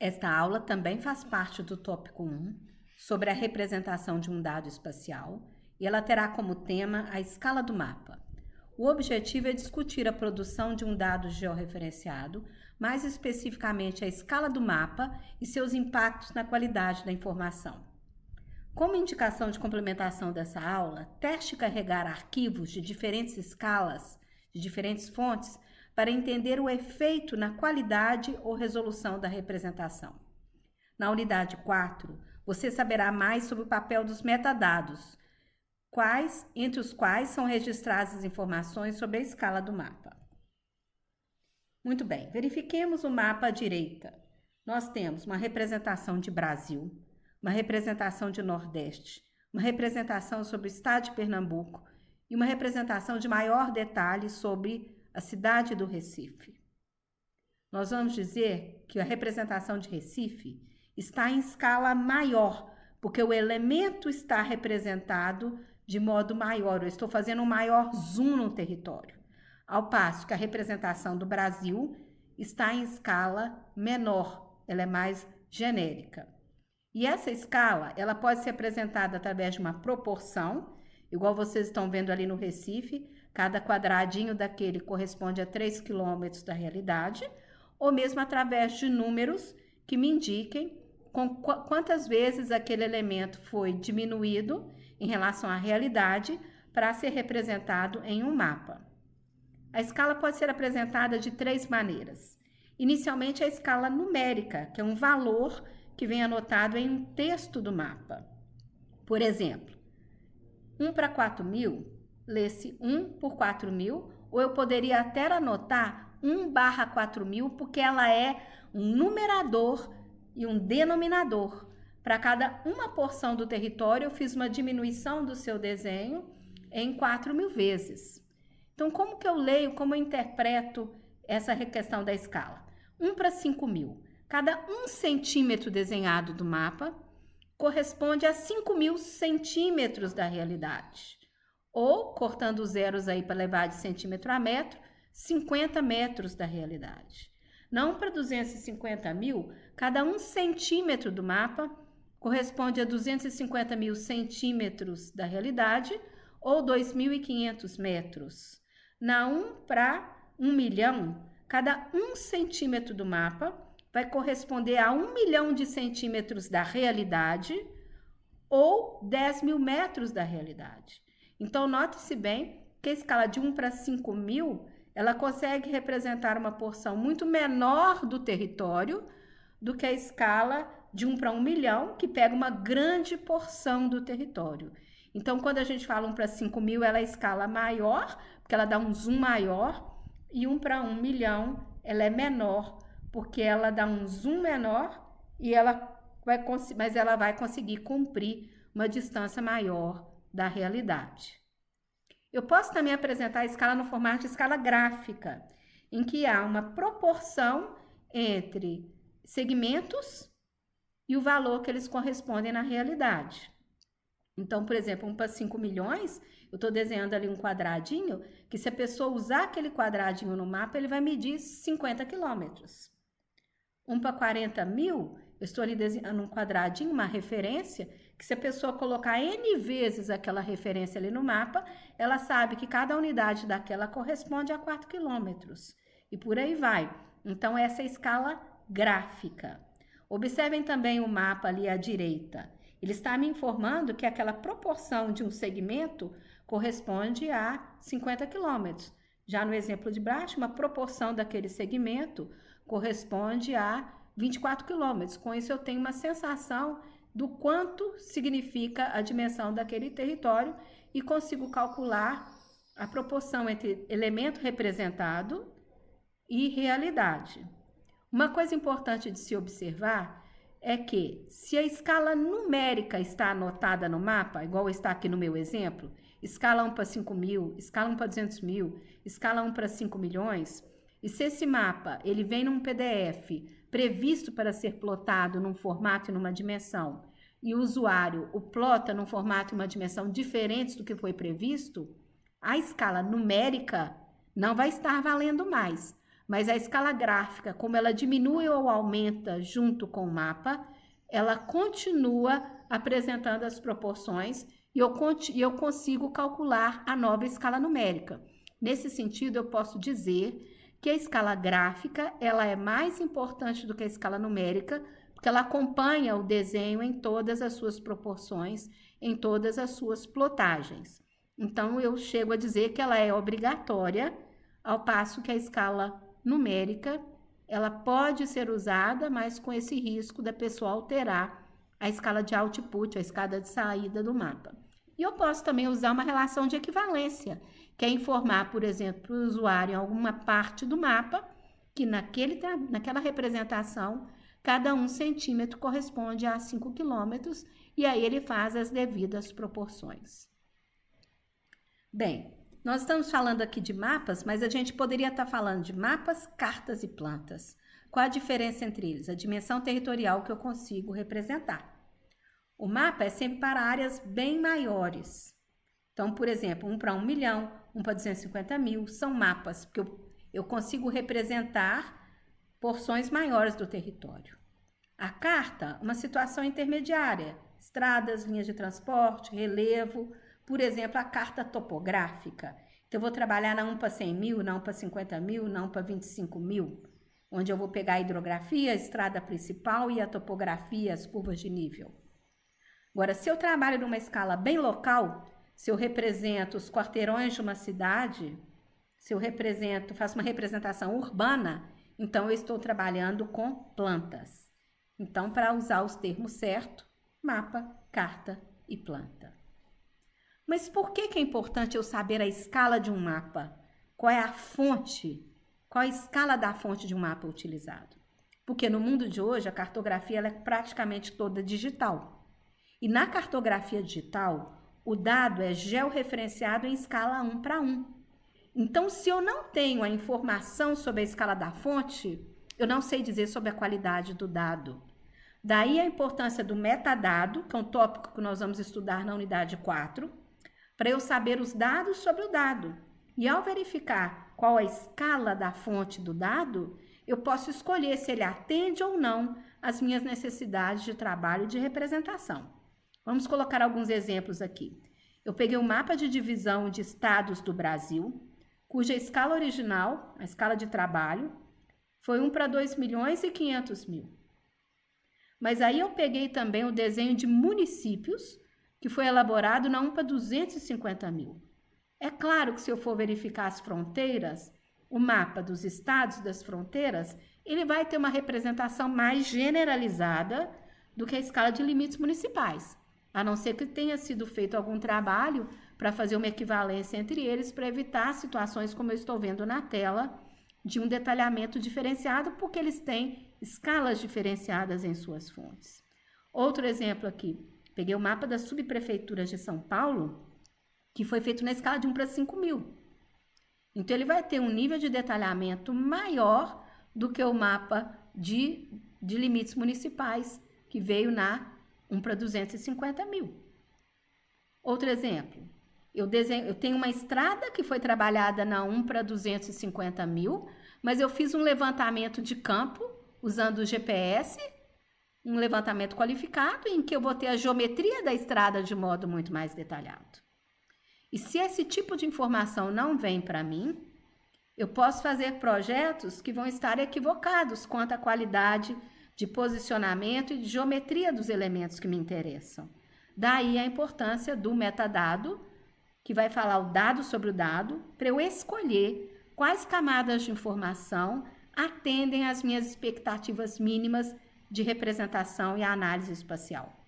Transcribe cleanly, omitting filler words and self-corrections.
Esta aula também faz parte do tópico 1, sobre a representação de um dado espacial, e ela terá como tema a escala do mapa. O objetivo é discutir a produção de um dado georreferenciado, mais especificamente a escala do mapa e seus impactos na qualidade da informação. Como indicação de complementação dessa aula, teste carregar arquivos de diferentes escalas, de diferentes fontes, para entender o efeito na qualidade ou resolução da representação. Na unidade 4, você saberá mais sobre o papel dos metadados, entre os quais são registradas informações sobre a escala do mapa. Muito bem, verifiquemos o mapa à direita. Nós temos uma representação de Brasil, uma representação de Nordeste, uma representação sobre o estado de Pernambuco e uma representação de maior detalhe sobre a cidade do Recife. Nós vamos dizer que a representação de Recife está em escala maior, porque o elemento está representado de modo maior. Eu estou fazendo um maior zoom no território, ao passo que a representação do Brasil está em escala menor, ela é mais genérica. E essa escala, ela pode ser apresentada através de uma proporção, igual vocês estão vendo ali no Recife, cada quadradinho daquele corresponde a 3 quilômetros da realidade, ou mesmo através de números que me indiquem quantas vezes aquele elemento foi diminuído em relação à realidade para ser representado em um mapa. A escala pode ser apresentada de 3 maneiras. Inicialmente, a escala numérica, que é um valor que vem anotado em um texto do mapa. Por exemplo, 1/4.000, lê-se 1 por 4.000, ou eu poderia até anotar 1/4.000, porque ela é um numerador e um denominador. Para cada uma porção do território, eu fiz uma diminuição do seu desenho em 4.000 vezes. Então, como que eu leio, como eu interpreto essa questão da escala? 1/5.000. Cada 1 centímetro desenhado do mapa corresponde a 5.000 centímetros da realidade. Ou, cortando os zeros aí para levar de centímetro a metro, 50 metros da realidade. Na 1/250.000, cada 1 centímetro do mapa corresponde a 250.000 centímetros da realidade, ou 2.500 metros. Na 1/1.000.000, cada 1 centímetro do mapa vai corresponder a 1 milhão de centímetros da realidade, ou 10.000 metros da realidade. Então, note-se bem que a escala de 1/5.000, ela consegue representar uma porção muito menor do território do que a escala de 1/1.000.000, que pega uma grande porção do território. Então, quando a gente fala 1/5.000, ela é a escala maior, porque ela dá um zoom maior, e 1/1.000.000, ela é menor, porque ela dá um zoom menor, mas ela vai conseguir cumprir uma distância maior da realidade. Eu posso também apresentar a escala no formato de escala gráfica, em que há uma proporção entre segmentos e o valor que eles correspondem na realidade. Então, por exemplo, 1/5.000.000, eu estou desenhando ali um quadradinho, que se a pessoa usar aquele quadradinho no mapa, ele vai medir 50 quilômetros. 1/40.000, eu estou ali desenhando um quadradinho, uma referência, que se a pessoa colocar N vezes aquela referência ali no mapa, ela sabe que cada unidade daquela corresponde a 4 quilômetros. E por aí vai. Então, essa é a escala gráfica. Observem também o mapa ali à direita. Ele está me informando que aquela proporção de um segmento corresponde a 50 quilômetros. Já no exemplo de baixo, uma proporção daquele segmento corresponde a 24 quilômetros. Com isso, eu tenho uma sensação do quanto significa a dimensão daquele território e consigo calcular a proporção entre elemento representado e realidade. Uma coisa importante de se observar é que, se a escala numérica está anotada no mapa, igual está aqui no meu exemplo, escala 1/5.000, escala 1/200.000, escala 1/5 milhões, e se esse mapa ele vem num PDF previsto para ser plotado num formato e numa dimensão, e o usuário o plota num formato e uma dimensão diferentes do que foi previsto, a escala numérica não vai estar valendo mais. Mas a escala gráfica, como ela diminui ou aumenta junto com o mapa, ela continua apresentando as proporções e eu consigo calcular a nova escala numérica. Nesse sentido, eu posso dizer que a escala gráfica ela é mais importante do que a escala numérica, porque ela acompanha o desenho em todas as suas proporções, em todas as suas plotagens. Então, eu chego a dizer que ela é obrigatória, ao passo que a escala numérica ela pode ser usada, mas com esse risco da pessoa alterar a escala de output, a escala de saída do mapa. E eu posso também usar uma relação de equivalência, que é informar, por exemplo, para o usuário em alguma parte do mapa, que naquela representação, cada 1 centímetro corresponde a 5 quilômetros, e aí ele faz as devidas proporções. Bem, nós estamos falando aqui de mapas, mas a gente poderia estar falando de mapas, cartas e plantas. Qual a diferença entre eles? A dimensão territorial que eu consigo representar. O mapa é sempre para áreas bem maiores. Então, por exemplo, 1 para 1 milhão, 1 para 250 mil, são mapas, porque eu consigo representar porções maiores do território. A carta, uma situação intermediária, estradas, linhas de transporte, relevo, por exemplo, a carta topográfica. Então, eu vou trabalhar na 1 para 100 mil, na 1 para 50 mil, na 1 para 25 mil, onde eu vou pegar a hidrografia, a estrada principal e a topografia, as curvas de nível. Agora, se eu trabalho numa escala bem local, se eu represento os quarteirões de uma cidade, se eu faço uma representação urbana, então eu estou trabalhando com plantas. Então, para usar os termos certos, mapa, carta e planta. Mas por que é importante eu saber a escala de um mapa? Qual é a fonte? Qual a escala da fonte de um mapa utilizado? Porque no mundo de hoje, a cartografia ela é praticamente toda digital. E na cartografia digital, o dado é georreferenciado em escala 1 para 1. Então, se eu não tenho a informação sobre a escala da fonte, eu não sei dizer sobre a qualidade do dado. Daí a importância do metadado, que é um tópico que nós vamos estudar na unidade 4, para eu saber os dados sobre o dado. E ao verificar qual a escala da fonte do dado, eu posso escolher se ele atende ou não às minhas necessidades de trabalho e de representação. Vamos colocar alguns exemplos aqui. Eu peguei um mapa de divisão de estados do Brasil, cuja escala original, a escala de trabalho, foi 1 para 2 milhões e 500 mil. Mas aí eu peguei também o desenho de municípios, que foi elaborado na 1 para 250 mil. É claro que se eu for verificar as fronteiras, o mapa dos estados das fronteiras, ele vai ter uma representação mais generalizada do que a escala de limites municipais. A não ser que tenha sido feito algum trabalho para fazer uma equivalência entre eles, para evitar situações como eu estou vendo na tela, de um detalhamento diferenciado, porque eles têm escalas diferenciadas em suas fontes. Outro exemplo aqui, peguei o mapa das subprefeituras de São Paulo, que foi feito na escala de 1 para 5 mil. Então, ele vai ter um nível de detalhamento maior do que o mapa de limites municipais, que veio na 1 para 250 mil. Outro exemplo, eu tenho uma estrada que foi trabalhada na 1 para 250 mil, mas eu fiz um levantamento de campo usando o GPS, um levantamento qualificado, em que eu vou ter a geometria da estrada de modo muito mais detalhado. E se esse tipo de informação não vem para mim, eu posso fazer projetos que vão estar equivocados quanto à qualidade de posicionamento e de geometria dos elementos que me interessam. Daí a importância do metadado, que vai falar o dado sobre o dado, para eu escolher quais camadas de informação atendem às minhas expectativas mínimas de representação e análise espacial.